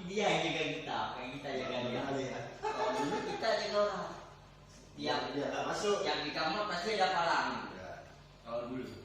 dia yang jaga kita, kayak kita jaga dia. Kalau dulu kita jaga orang. Tiap dia nggak masuk. yang di kamar pasti ada palang. Ya. Kalau dulu.